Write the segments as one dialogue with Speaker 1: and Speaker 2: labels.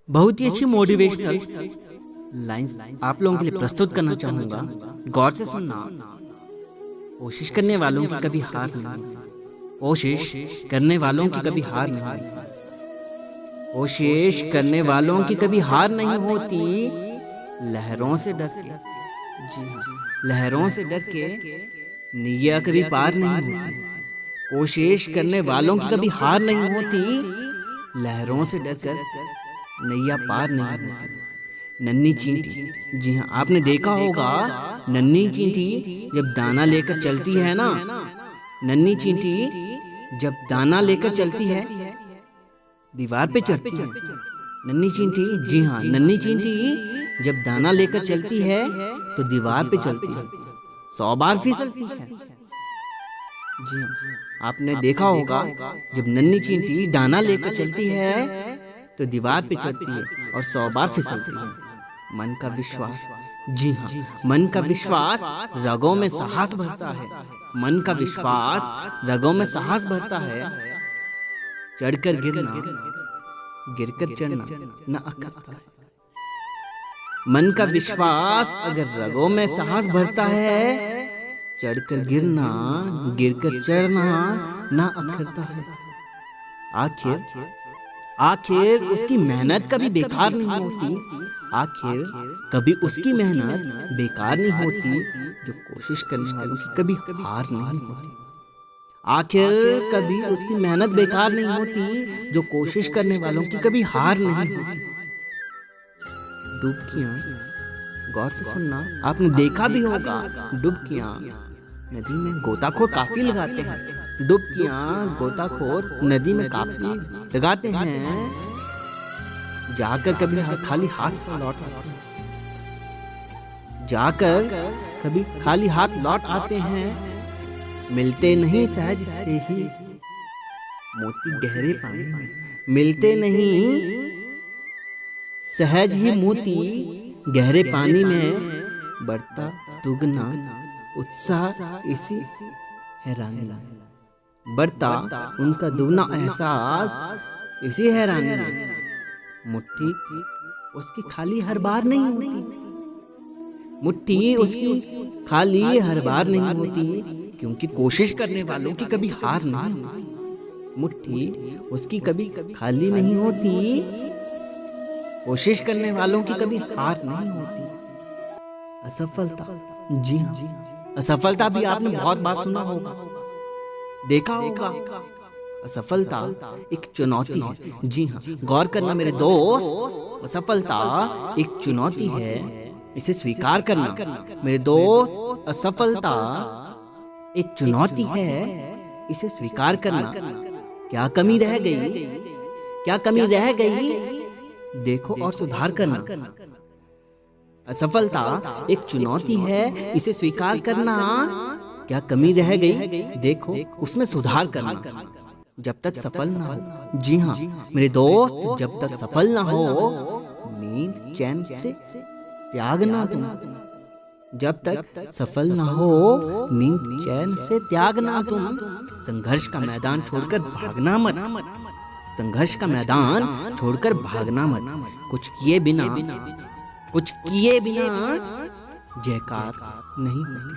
Speaker 1: बहुत ही अच्छी motivational lines आप लोगों के लिए प्रस्तुत करना चाहूंगा। गौर से सुनना। कोशिश करने वालों की कभी हार नहीं होती। कोशिश करने वालों की कभी हार नहीं होती। कोशिश करने वालों की कभी हार नहीं होती। लहरों से डर के, जी हाँ, लहरों से डर के नैया कभी पार नहीं होती। कोशिश करने वालों की कभी हार नहीं होती। लहरों से डर कर नैया पार नहीं होती। नन्ही चींटी, जी हाँ, आपने देखा होगा नन्ही चींटी जब दाना लेकर चलती है ना, नन्ही चींटी जब दाना लेकर चलती है दीवार पे चढ़ती है। नन्ही चींटी, जी हाँ, नन्ही चींटी जब दाना लेकर चलती है तो दीवार पे चलती है, 100 बार फिसलती है। जी हाँ, आपने देखा होगा जब नन्ही चींटी दाना लेकर चलती है तो दीवार पे चढ़ती है और 100 बार फिसलती है। मन का विश्वास, जी हाँ, मन का विश्वास रगों में साहस भरता है। मन का विश्वास रगों में साहस भरता है। चढ़कर गिरना, गिरकर चढ़ना न अखरता है। मन का विश्वास अगर रगों में साहस भरता है, चढ़कर गिरना, गिरकर चढ़ना ना अखरता है। आखिर उसकी मेहनत कभी बेकार नहीं होती। आखिर कभी उसकी मेहनत बेकार नहीं होती। जो कोशिश करने वालों की कभी हार नहीं होती। आखिर कभी उसकी मेहनत बेकार नहीं होती। जो कोशिश करने वालों की कभी हार नहीं होती। डुबकियां, गौर से सुनना, आपने देखा भी होगा डुबकियां नदी में गोताखोर काफी लगाते हैं। डुबकियां गोताखोर नदी में काफी लगाते हैं। जाकर कभी खाली हाथ लौट आते हैं। जाकर कभी खाली हाथ लौट आते हैं। मिलते नहीं सहज से ही मोती गहरे पानी में। मिलते नहीं सहज ही मोती गहरे पानी में। बढ़ता दुगना उत्साह इसी हैरानी में। बढ़ता उनका दुगना एहसास इसी हैरानी में। मुट्ठी उसकी खाली हर बार नहीं होती। मुट्ठी उसकी खाली हर बार नहीं होती, क्योंकि कोशिश करने वालों की कभी हार नहीं होती। मुट्ठी उसकी कभी खाली नहीं होती। कोशिश करने वालों की कभी हार नहीं होती। असफलता, जी हाँ, असफलता भी आपने बहुत बार सुना होगा, देखा होगा। असफलता एक चुनौती है। जी हाँ, गौर करना मेरे दोस्त, असफलता एक चुनौती है, इसे स्वीकार करना मेरे दोस्त। असफलता एक चुनौती है, इसे स्वीकार करना। क्या कमी रह गई, क्या कमी रह गई, देखो और सुधार करना। असफलता एक चुनौती है, इसे स्वीकार करना। क्या कमी रह गई, देखो उसमें सुधार करना। जब तक सफल ना हो, जी हाँ मेरे दोस्त, जब तक सफल ना हो नींद चैन से त्यागना तुम। जब तक सफल ना हो नींद चैन से त्यागना तुम। संघर्ष का मैदान छोड़कर भागना मत। संघर्ष का मैदान छोड़कर भागना मत। कुछ किए बिना जयकार नहीं होती।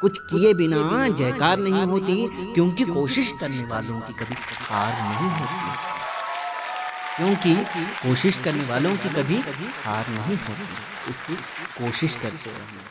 Speaker 1: कुछ किए बिना जयकार नहीं होती, क्योंकि कोशिश करने वालों की कभी हार नहीं होती। क्योंकि कोशिश करने वालों की कभी हार नहीं होती, इसलिए कोशिश करते रहना।